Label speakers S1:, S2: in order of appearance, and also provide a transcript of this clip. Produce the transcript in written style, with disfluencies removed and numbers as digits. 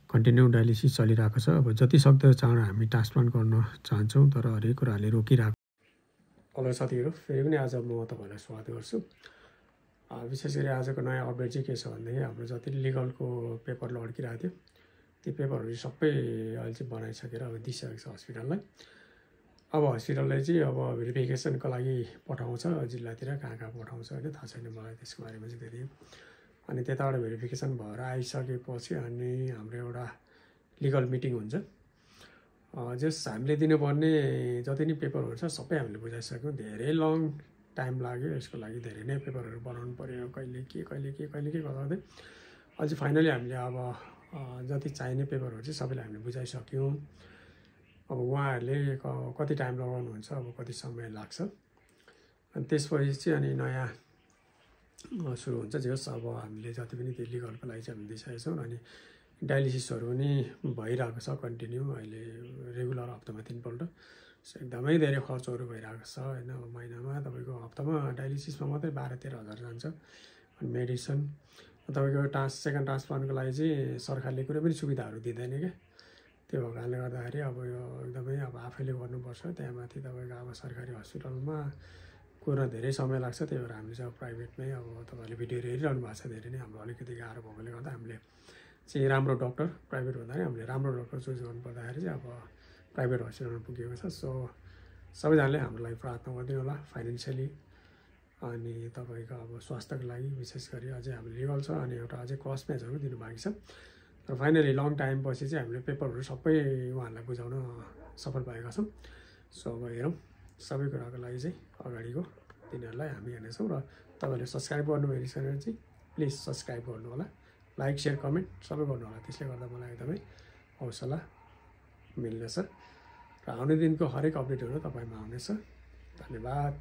S1: Continue dialysis चलिरहेको छ। अब जति सक्दो चाँडो हामी ट्रान्सप्लान्ट गर्न चाहन्छौँ, तर हरेक कुराहरूले रोकिरहेको। हेलो साथीहरू, फेरि पनि आज म तपाईँलाई स्वागत गर्छु। विशेष गरी आजको नयाँ अपडेट चाहिँ के छ भनेदेखि हाम्रो जति लिगलको पेपर लड्किरहेको थियो त्यो पेपरहरू सबै अहिले चाहिँ बनाइसकेर अब दिइसकेको छ हस्पिटललाई। अब हस्पिटलले चाहिँ अब भेरिफिकेसनको लागि पठाउँछ जिल्लातिर, कहाँ पठाउँछ होइन, थाहा छैन मलाई त्यसको बारेमा चाहिँ धेरै। अनि त्यताबाट भेरिफिकेसन भएर आइसकेपछि अनि हाम्रो एउटा लिगल मिटिङ हुन्छ। जस हामीले दिनुपर्ने जति नै पेपरहरू छ सबै हामीले बुझाइसक्यौँ। धेरै लङ टाइम लाग्यो, यसको लागि धेरै नै पेपरहरू बनाउनु पऱ्यो, कहिले के गर्दै अझै फाइनली हामीले अब जति चाहिने पेपरहरू चाहिँ सबैलाई हामीले बुझाइसक्यौँ। अब उहाँहरूले कति टाइम लगाउनुहुन्छ, अब कति समय लाग्छ, अनि त्यसपछि चाहिँ अनि नयाँ सुरु हुन्छ। जे होस्, अब हामीले जति पनि त्यो लिगलको लागि चाहिँ हामीले दिइसकेका छौँ। अनि डायलिसिसहरू पनि भइरहेको छ कन्टिन्यू, अहिले रेगुलर हप्तामा 3 पल्ट। एकदमै धेरै खर्चहरू भइरहेको छ होइन। महिनामा तपाईँको हप्तामा डायलिसिसमा मात्रै 12-13 हजार जान्छ। अनि मेडिसिन तपाईँको सेकेन्ड ट्रान्सप्लान्टको लागि चाहिँ सरकारले कुनै पनि सुविधाहरू दिँदैन क्या। त्यो भएको कारणले गर्दाखेरि अब यो एकदमै अब आफैले गर्नुपर्छ। त्यहाँमाथि तपाईँको अब सरकारी हस्पिटलमा कुर्न धेरै समय लाग्छ। त्यही भएर हामीले चाहिँ अब प्राइभेटमै, अब तपाईँहरूले भिडियोहरू हेरिरहनु भएको छ धेरै नै, हाम्रो अलिकति गाह्रो भएकोले गर्दा हामीले चाहिँ राम्रो डक्टर, प्राइभेट भन्दाखेरि हामीले राम्रो डक्टर चुज गर्नुपर्दाखेरि चाहिँ अब प्राइभेट हस्पिटलमा पुगेको छ। सो सबैजनाले हाम्रो लागि प्रार्थना गरिदिनु होला फाइनेन्सियली, अनि तपाईँको अब स्वास्थ्यको लागि विशेष गरी। अझै हाम्रो लिगल छ अनि एउटा अझै क्रस म्याचहरू दिनु बाँकी छ। र फाइनली लङ टाइम पछि चाहिँ हामीले पेपरहरू सबै उहाँहरूलाई बुझाउन सफल भएका छौँ। सो अब हेरौँ, सबै कुराको लागि चाहिँ अगाडिको दिनहरूलाई हामी हेर्नेछौँ। र तपाईँहरूले सब्सक्राइब गर्नुभएको छैन भने चाहिँ प्लिज सब्सक्राइब गर्नु होला, लाइक सेयर कमेन्ट सबै गर्नु होला। त्यसले गर्दा मलाई एकदमै हौसला मिल्नेछ र आउने दिनको हरेक अपडेटहरू तपाईँमा आउनेछ। धन्यवाद।